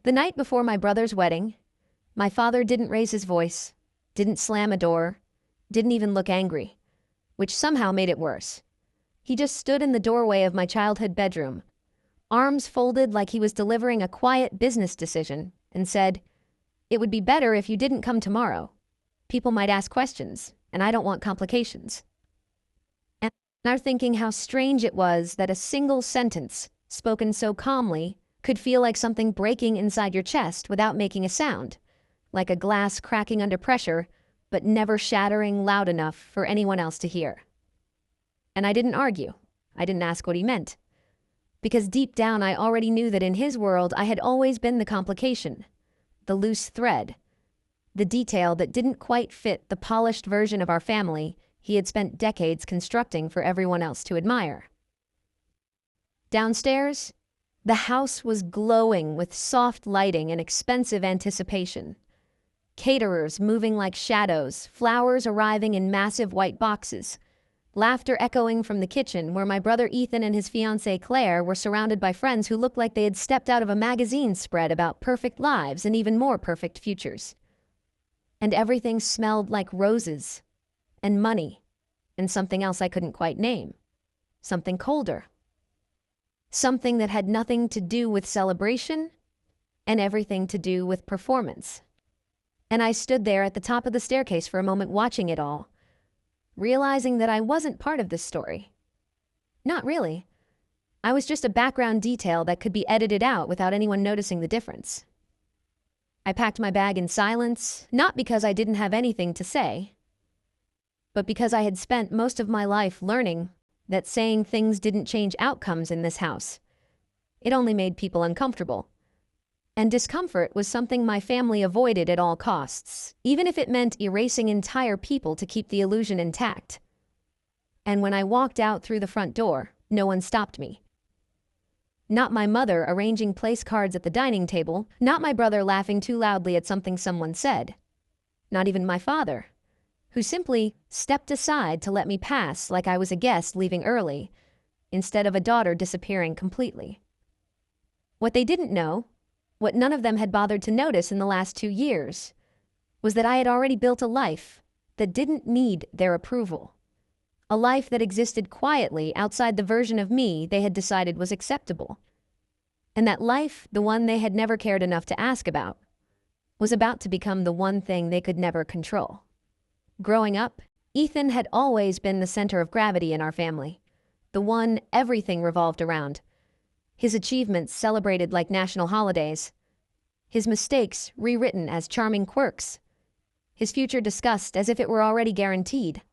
The night before my brother's wedding, my father didn't raise his voice, didn't slam a door, didn't even look angry, which somehow made it worse. He just stood in the doorway of my childhood bedroom, arms folded like he was delivering a quiet business decision, and said, "It would be better if you didn't come tomorrow. People might ask questions, and I don't want complications." And I'm thinking how strange it was that a single sentence, spoken so calmly, could feel like something breaking inside your chest without making a sound, like a glass cracking under pressure, but never shattering loud enough for anyone else to hear. And I didn't argue. I didn't ask what he meant. Because deep down I already knew that in his world I had always been the complication, the loose thread, the detail that didn't quite fit the polished version of our family he had spent decades constructing for everyone else to admire. Downstairs, the house was glowing with soft lighting and expensive anticipation. Caterers moving like shadows, flowers arriving in massive white boxes, laughter echoing from the kitchen where my brother Ethan and his fiancée Claire were surrounded by friends who looked like they had stepped out of a magazine spread about perfect lives and even more perfect futures. And everything smelled like roses and money and something else I couldn't quite name. Something colder. Something that had nothing to do with celebration and everything to do with performance. And I stood there at the top of the staircase for a moment watching it all, realizing that I wasn't part of this story. Not really. I was just a background detail that could be edited out without anyone noticing the difference. I packed my bag in silence, not because I didn't have anything to say, but because I had spent most of my life learning that saying things didn't change outcomes in this house. It only made people uncomfortable. And discomfort was something my family avoided at all costs, even if it meant erasing entire people to keep the illusion intact. And when I walked out through the front door, no one stopped me. Not my mother arranging place cards at the dining table, not my brother laughing too loudly at something someone said. Not even my father, who simply stepped aside to let me pass like I was a guest leaving early, instead of a daughter disappearing completely. What they didn't know, what none of them had bothered to notice in the last 2 years, was that I had already built a life that didn't need their approval. A life that existed quietly outside the version of me they had decided was acceptable. And that life, the one they had never cared enough to ask about, was about to become the one thing they could never control. Growing up, Ethan had always been the center of gravity in our family, the one everything revolved around. His achievements celebrated like national holidays, his mistakes rewritten as charming quirks, his future discussed as if it were already guaranteed.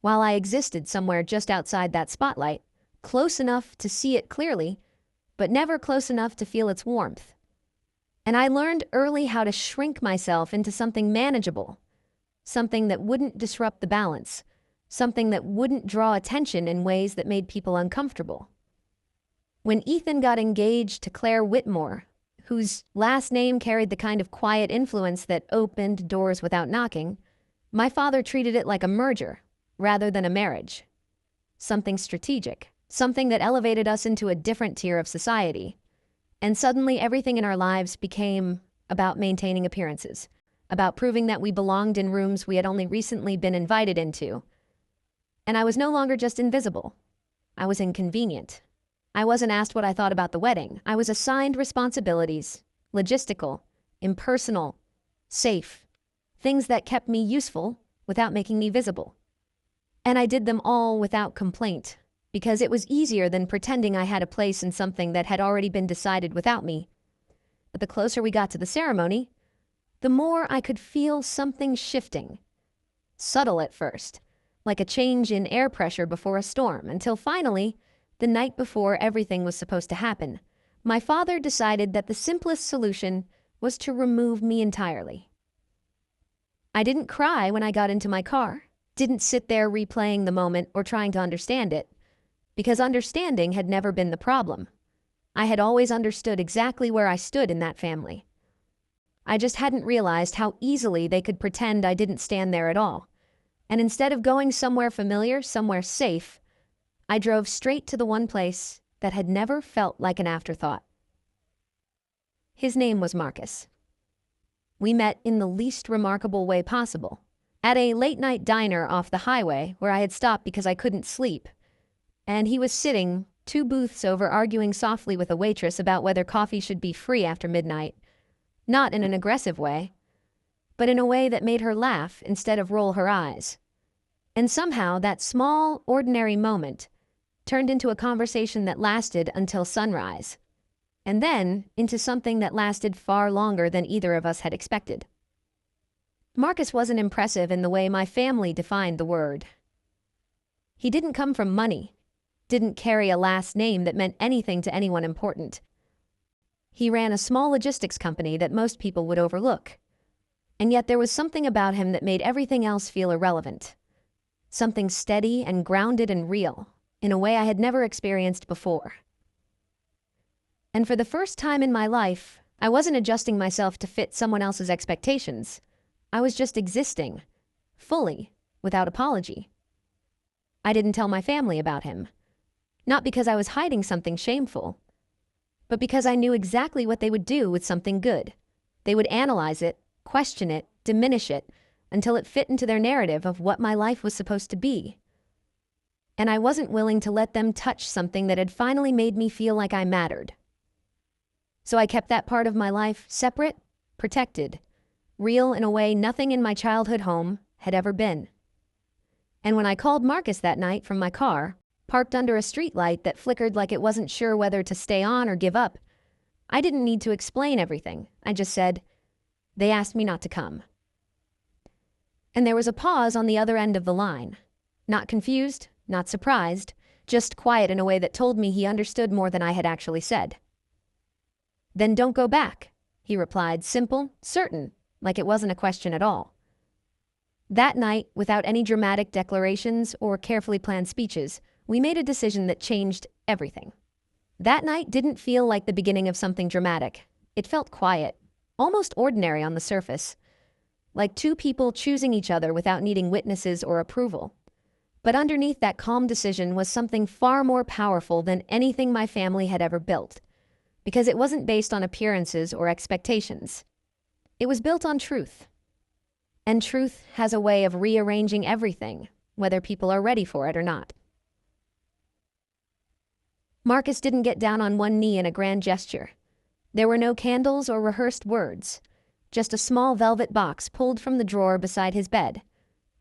While I existed somewhere just outside that spotlight, close enough to see it clearly, but never close enough to feel its warmth. And I learned early how to shrink myself into something manageable, something that wouldn't disrupt the balance, something that wouldn't draw attention in ways that made people uncomfortable. When Ethan got engaged to Claire Whitmore, whose last name carried the kind of quiet influence that opened doors without knocking, my father treated it like a merger rather than a marriage. Something strategic, something that elevated us into a different tier of society. And suddenly everything in our lives became about maintaining appearances, about proving that we belonged in rooms we had only recently been invited into. And I was no longer just invisible. I was inconvenient. I wasn't asked what I thought about the wedding. I was assigned responsibilities, logistical, impersonal, safe, things that kept me useful without making me visible. And I did them all without complaint, because it was easier than pretending I had a place in something that had already been decided without me. But the closer we got to the ceremony, the more I could feel something shifting. Subtle at first, like a change in air pressure before a storm, until finally, the night before everything was supposed to happen, my father decided that the simplest solution was to remove me entirely. I didn't cry when I got into my car, didn't sit there replaying the moment or trying to understand it, because understanding had never been the problem. I had always understood exactly where I stood in that family. I just hadn't realized how easily they could pretend I didn't stand there at all. And instead of going somewhere familiar, somewhere safe, I drove straight to the one place that had never felt like an afterthought. His name was Marcus. We met in the least remarkable way possible, at a late-night diner off the highway where I had stopped because I couldn't sleep, and he was sitting 2 booths over arguing softly with a waitress about whether coffee should be free after midnight, not in an aggressive way, but in a way that made her laugh instead of roll her eyes. And somehow that small, ordinary moment turned into a conversation that lasted until sunrise, and then into something that lasted far longer than either of us had expected. Marcus wasn't impressive in the way my family defined the word. He didn't come from money, didn't carry a last name that meant anything to anyone important. He ran a small logistics company that most people would overlook, and yet there was something about him that made everything else feel irrelevant. Something steady and grounded and real, in a way I had never experienced before. And for the first time in my life, I wasn't adjusting myself to fit someone else's expectations. I was just existing, fully, without apology. I didn't tell my family about him, not because I was hiding something shameful, but because I knew exactly what they would do with something good. They would analyze it, question it, diminish it, until it fit into their narrative of what my life was supposed to be. And I wasn't willing to let them touch something that had finally made me feel like I mattered. So I kept that part of my life separate, protected, real in a way nothing in my childhood home had ever been. And when I called Marcus that night from my car, parked under a streetlight that flickered like it wasn't sure whether to stay on or give up, I didn't need to explain everything. I just said, "They asked me not to come." And there was a pause on the other end of the line. Not confused, not surprised, just quiet in a way that told me he understood more than I had actually said. "Then don't go back," he replied, simple, certain, like it wasn't a question at all. That night, without any dramatic declarations or carefully planned speeches, we made a decision that changed everything. That night didn't feel like the beginning of something dramatic. It felt quiet, almost ordinary on the surface, like 2 people choosing each other without needing witnesses or approval. But underneath that calm decision was something far more powerful than anything my family had ever built, because it wasn't based on appearances or expectations. It was built on truth. And truth has a way of rearranging everything, whether people are ready for it or not. Marcus didn't get down on one knee in a grand gesture. There were no candles or rehearsed words, just a small velvet box pulled from the drawer beside his bed,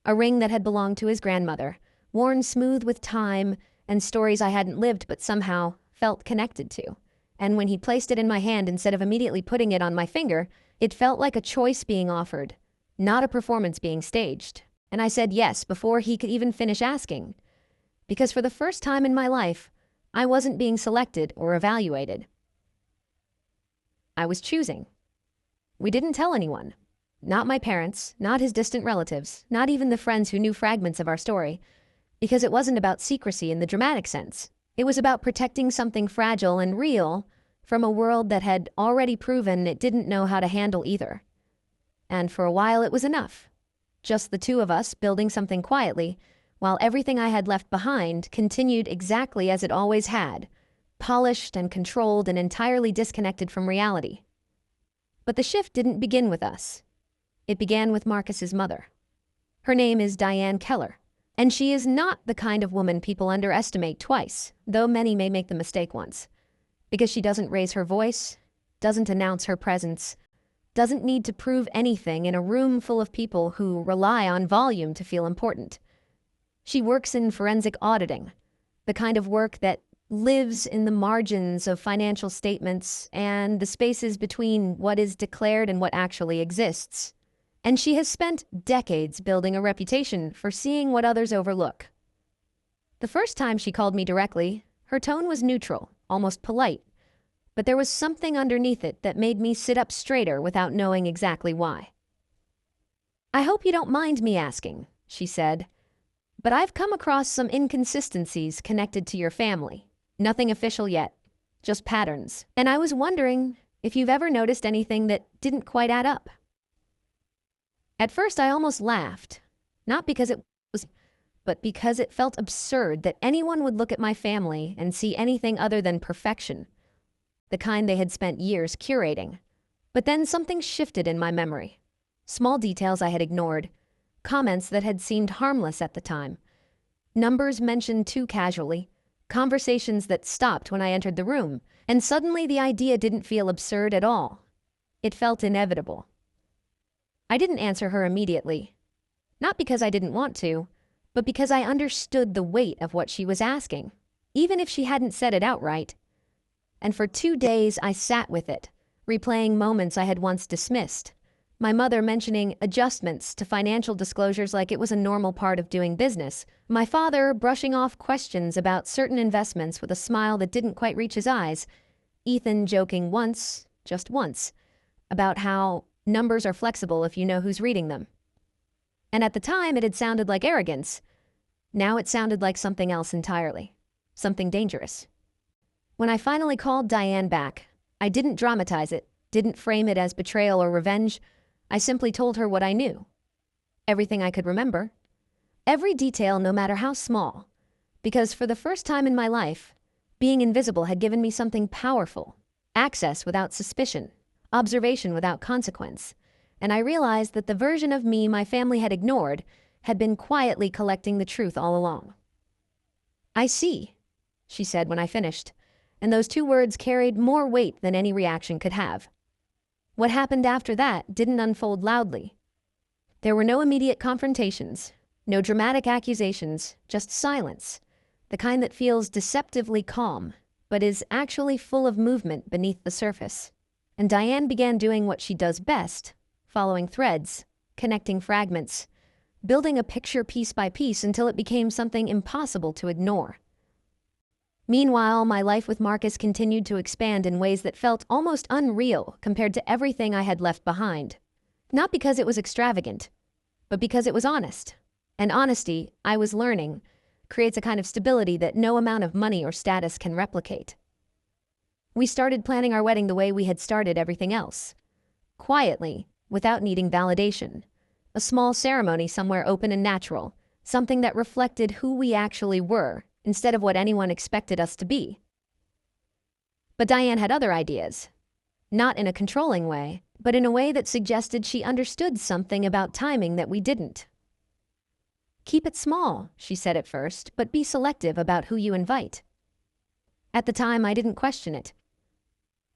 a ring that had belonged to his grandmother, worn smooth with time and stories I hadn't lived but somehow felt connected to. And when he placed it in my hand instead of immediately putting it on my finger, it felt like a choice being offered, not a performance being staged. And I said yes before he could even finish asking, because for the first time in my life, I wasn't being selected or evaluated. I was choosing. We didn't tell anyone. Not my parents, not his distant relatives, not even the friends who knew fragments of our story, because it wasn't about secrecy in the dramatic sense. It was about protecting something fragile and real from a world that had already proven it didn't know how to handle either. And for a while it was enough. Just the 2 of us building something quietly, while everything I had left behind continued exactly as it always had, polished and controlled and entirely disconnected from reality. But the shift didn't begin with us. It began with Marcus's mother. Her name is Diane Keller, and she is not the kind of woman people underestimate twice, though many may make the mistake once, because she doesn't raise her voice, doesn't announce her presence, doesn't need to prove anything in a room full of people who rely on volume to feel important. She works in forensic auditing, the kind of work that lives in the margins of financial statements and the spaces between what is declared and what actually exists. And she has spent decades building a reputation for seeing what others overlook. The first time she called me directly, her tone was neutral, almost polite, but there was something underneath it that made me sit up straighter without knowing exactly why. "I hope you don't mind me asking," she said, "but I've come across some inconsistencies connected to your family. Nothing official yet, just patterns. And I was wondering if you've ever noticed anything that didn't quite add up." At first I almost laughed, not because it was, but because it felt absurd that anyone would look at my family and see anything other than perfection, the kind they had spent years curating. But then something shifted in my memory. Small details I had ignored, comments that had seemed harmless at the time, numbers mentioned too casually, conversations that stopped when I entered the room, and suddenly the idea didn't feel absurd at all. It felt inevitable. I didn't answer her immediately. Not because I didn't want to, but because I understood the weight of what she was asking, even if she hadn't said it outright. And for 2 days I sat with it, replaying moments I had once dismissed. My mother mentioning adjustments to financial disclosures like it was a normal part of doing business. My father brushing off questions about certain investments with a smile that didn't quite reach his eyes. Ethan joking once, just once, about how numbers are flexible if you know who's reading them. And at the time it had sounded like arrogance. Now it sounded like something else entirely. Something dangerous. When I finally called Diane back, I didn't dramatize it, didn't frame it as betrayal or revenge. I simply told her what I knew. Everything I could remember. Every detail, no matter how small. Because for the first time in my life, being invisible had given me something powerful. Access without suspicion. Observation without consequence. And I realized that the version of me my family had ignored had been quietly collecting the truth all along. "I see," she said when I finished, and those 2 words carried more weight than any reaction could have. What happened after that didn't unfold loudly. There were no immediate confrontations, no dramatic accusations, just silence, the kind that feels deceptively calm, but is actually full of movement beneath the surface. And Diane began doing what she does best, following threads, connecting fragments, building a picture piece by piece until it became something impossible to ignore. Meanwhile, my life with Marcus continued to expand in ways that felt almost unreal compared to everything I had left behind. Not because it was extravagant, but because it was honest. And honesty, I was learning, creates a kind of stability that no amount of money or status can replicate. We started planning our wedding the way we had started everything else. Quietly, without needing validation. A small ceremony somewhere open and natural, something that reflected who we actually were, instead of what anyone expected us to be. But Diane had other ideas. Not in a controlling way, but in a way that suggested she understood something about timing that we didn't. "Keep it small," she said at first, "but be selective about who you invite." At the time, I didn't question it.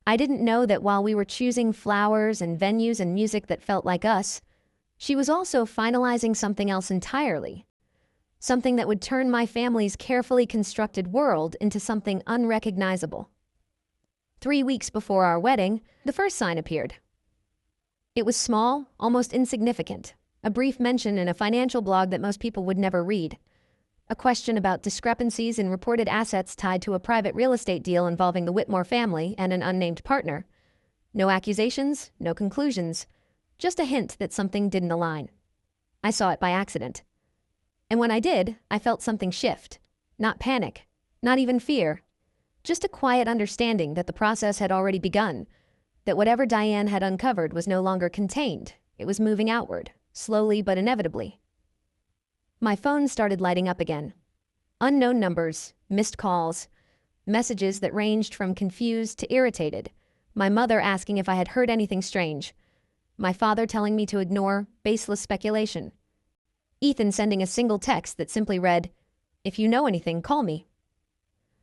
I didn't know that while we were choosing flowers and venues and music that felt like us, she was also finalizing something else entirely. Something that would turn my family's carefully constructed world into something unrecognizable. 3 weeks before our wedding, the first sign appeared. It was small, almost insignificant, a brief mention in a financial blog that most people would never read. A question about discrepancies in reported assets tied to a private real estate deal involving the Whitmore family and an unnamed partner. No accusations, no conclusions, just a hint that something didn't align. I saw it by accident. And when I did, I felt something shift. Not panic, not even fear. Just a quiet understanding that the process had already begun, that whatever Diane had uncovered was no longer contained. It was moving outward, slowly but inevitably. My phone started lighting up again. Unknown numbers, missed calls, messages that ranged from confused to irritated. My mother asking if I had heard anything strange. My father telling me to ignore baseless speculation. Ethan sending a single text that simply read, "If you know anything, call me."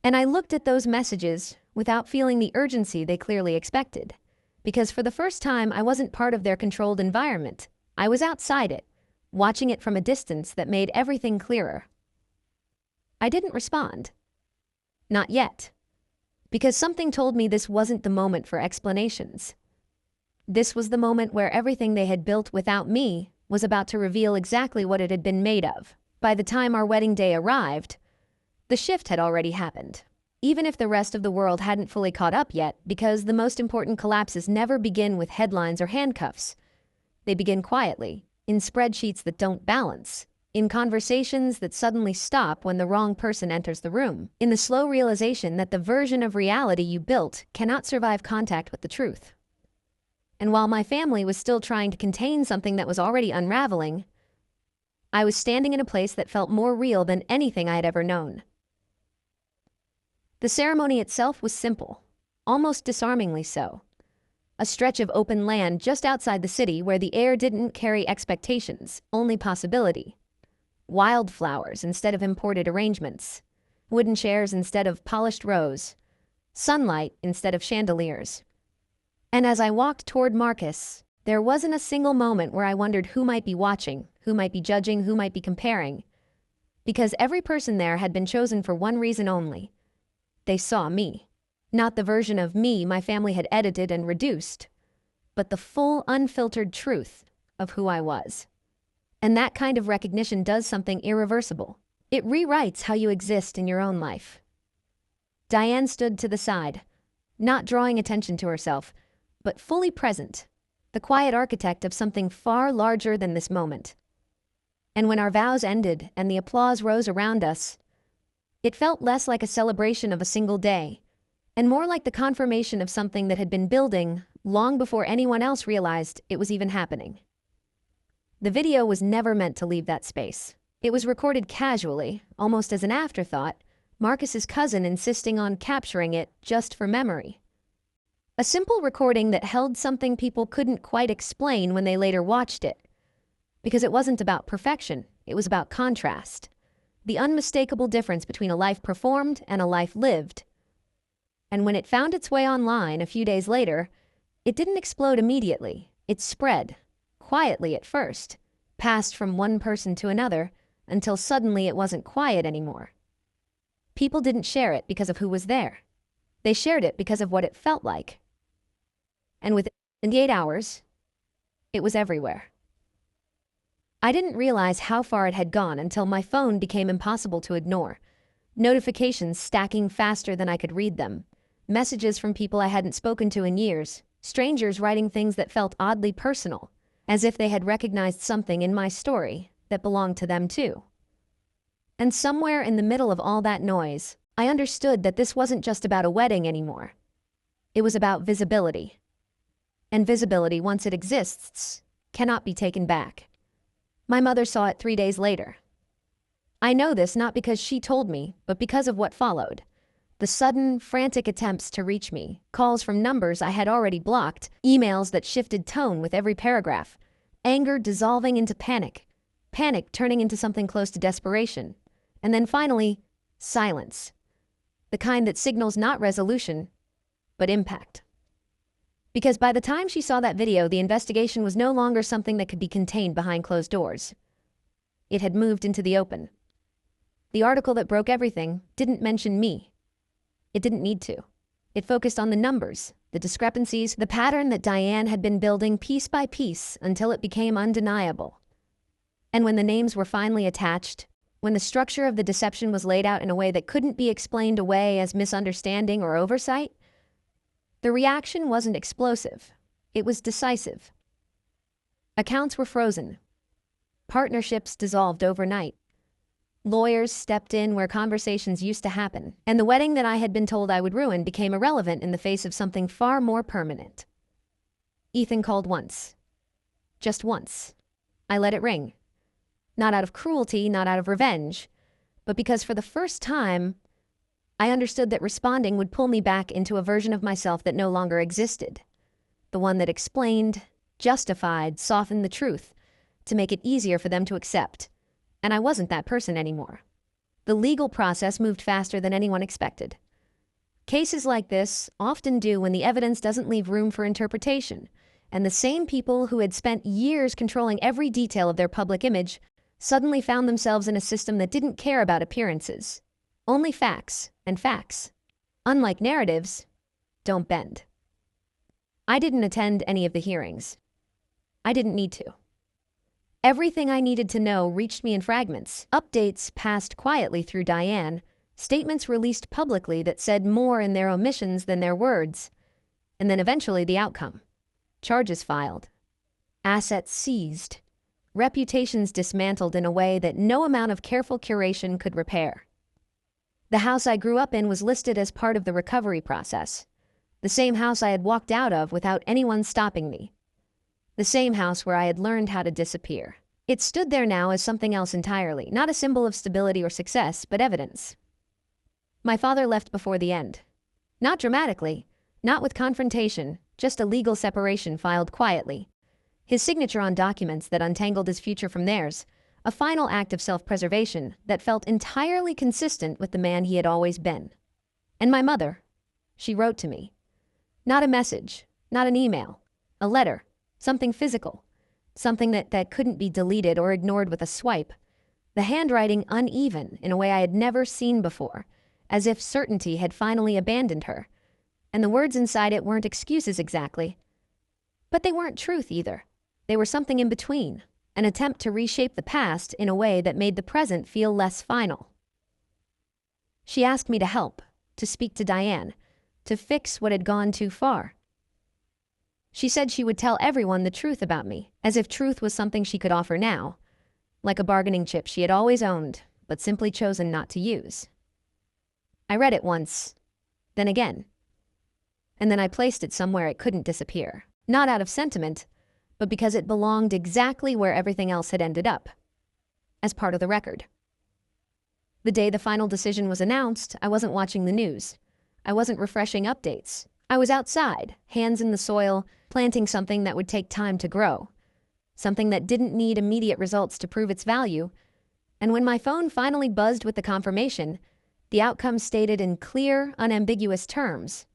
And I looked at those messages without feeling the urgency they clearly expected. Because for the first time, I wasn't part of their controlled environment. I was outside it, watching it from a distance that made everything clearer. I didn't respond. Not yet. Because something told me this wasn't the moment for explanations. This was the moment where everything they had built without me was about to reveal exactly what it had been made of. By the time our wedding day arrived, the shift had already happened. Even if the rest of the world hadn't fully caught up yet, because the most important collapses never begin with headlines or handcuffs. They begin quietly, in spreadsheets that don't balance, in conversations that suddenly stop when the wrong person enters the room, in the slow realization that the version of reality you built cannot survive contact with the truth. And while my family was still trying to contain something that was already unraveling, I was standing in a place that felt more real than anything I had ever known. The ceremony itself was simple, almost disarmingly so. A stretch of open land just outside the city where the air didn't carry expectations, only possibility. Wildflowers instead of imported arrangements. Wooden chairs instead of polished rows. Sunlight instead of chandeliers. And as I walked toward Marcus, there wasn't a single moment where I wondered who might be watching, who might be judging, who might be comparing. Because every person there had been chosen for one reason only. They saw me. Not the version of me my family had edited and reduced, but the full, unfiltered truth of who I was. And that kind of recognition does something irreversible. It rewrites how you exist in your own life. Diane stood to the side, not drawing attention to herself, but fully present, the quiet architect of something far larger than this moment. And when our vows ended and the applause rose around us, it felt less like a celebration of a single day, and more like the confirmation of something that had been building long before anyone else realized it was even happening. The video was never meant to leave that space. It was recorded casually, almost as an afterthought, Marcus's cousin insisting on capturing it just for memory. A simple recording that held something people couldn't quite explain when they later watched it. Because it wasn't about perfection, it was about contrast. The unmistakable difference between a life performed and a life lived. And when it found its way online a few days later, it didn't explode immediately. It spread, quietly at first, passed from one person to another, until suddenly it wasn't quiet anymore. People didn't share it because of who was there. They shared it because of what it felt like. And within the 8 hours, it was everywhere. I didn't realize how far it had gone until my phone became impossible to ignore. Notifications stacking faster than I could read them. Messages from people I hadn't spoken to in years. Strangers writing things that felt oddly personal, as if they had recognized something in my story that belonged to them too. And somewhere in the middle of all that noise, I understood that this wasn't just about a wedding anymore. It was about visibility. And visibility, once it exists, cannot be taken back. My mother saw it 3 days later. I know this not because she told me, but because of what followed. The sudden, frantic attempts to reach me, calls from numbers I had already blocked, emails that shifted tone with every paragraph, anger dissolving into panic, panic turning into something close to desperation, and then finally, silence. The kind that signals not resolution, but impact. Because by the time she saw that video, the investigation was no longer something that could be contained behind closed doors. It had moved into the open. The article that broke everything didn't mention me. It didn't need to. It focused on the numbers, the discrepancies, the pattern that Diane had been building piece by piece until it became undeniable. And when the names were finally attached, when the structure of the deception was laid out in a way that couldn't be explained away as misunderstanding or oversight, the reaction wasn't explosive. It was decisive. Accounts were frozen. Partnerships dissolved overnight. Lawyers stepped in where conversations used to happen, and the wedding that I had been told I would ruin became irrelevant in the face of something far more permanent. Ethan called once. Just once. I let it ring. Not out of cruelty, not out of revenge, but because for the first time, I understood that responding would pull me back into a version of myself that no longer existed. The one that explained, justified, softened the truth, to make it easier for them to accept. And I wasn't that person anymore. The legal process moved faster than anyone expected. Cases like this often do when the evidence doesn't leave room for interpretation, and the same people who had spent years controlling every detail of their public image suddenly found themselves in a system that didn't care about appearances. Only facts, and facts, unlike narratives, don't bend. I didn't attend any of the hearings. I didn't need to. Everything I needed to know reached me in fragments, updates passed quietly through Diane, statements released publicly that said more in their omissions than their words, and then eventually the outcome. Charges filed, assets seized, reputations dismantled in a way that no amount of careful curation could repair. The house I grew up in was listed as part of the recovery process, the same house I had walked out of without anyone stopping me. The same house where I had learned how to disappear. It stood there now as something else entirely, not a symbol of stability or success, but evidence. My father left before the end. Not dramatically, not with confrontation, just a legal separation filed quietly. His signature on documents that untangled his future from theirs, a final act of self-preservation that felt entirely consistent with the man he had always been. And my mother, she wrote to me. Not a message, not an email, a letter, something physical, something that couldn't be deleted or ignored with a swipe. The handwriting uneven in a way I had never seen before, as if certainty had finally abandoned her. And the words inside it weren't excuses exactly. But they weren't truth either. They were something in between, an attempt to reshape the past in a way that made the present feel less final. She asked me to help, to speak to Diane, to fix what had gone too far. She said she would tell everyone the truth about me, as if truth was something she could offer now, like a bargaining chip she had always owned, but simply chosen not to use. I read it once, then again, and then I placed it somewhere it couldn't disappear, not out of sentiment, but because it belonged exactly where everything else had ended up, as part of the record. The day the final decision was announced, I wasn't watching the news. I wasn't refreshing updates. I was outside, hands in the soil, planting something that would take time to grow, something that didn't need immediate results to prove its value. And when my phone finally buzzed with the confirmation, the outcome stated in clear, unambiguous terms.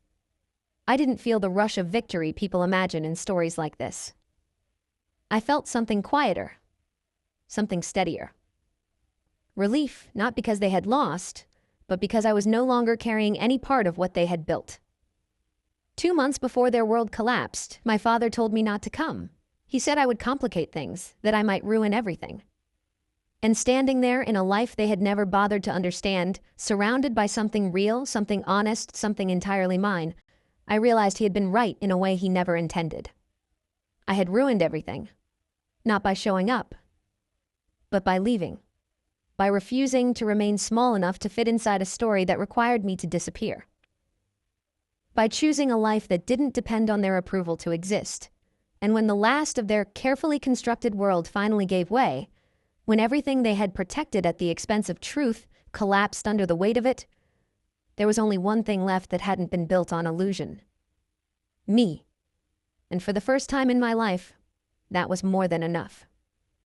I didn't feel the rush of victory people imagine in stories like this. I felt something quieter, something steadier. Relief, not because they had lost, but because I was no longer carrying any part of what they had built. 2 months before their world collapsed, my father told me not to come. He said I would complicate things, that I might ruin everything. And standing there in a life they had never bothered to understand, surrounded by something real, something honest, something entirely mine, I realized he had been right in a way he never intended. I had ruined everything, not by showing up, but by leaving, by refusing to remain small enough to fit inside a story that required me to disappear, by choosing a life that didn't depend on their approval to exist. And when the last of their carefully constructed world finally gave way, when everything they had protected at the expense of truth collapsed under the weight of it, there was only one thing left that hadn't been built on illusion. Me. And for the first time in my life, that was more than enough.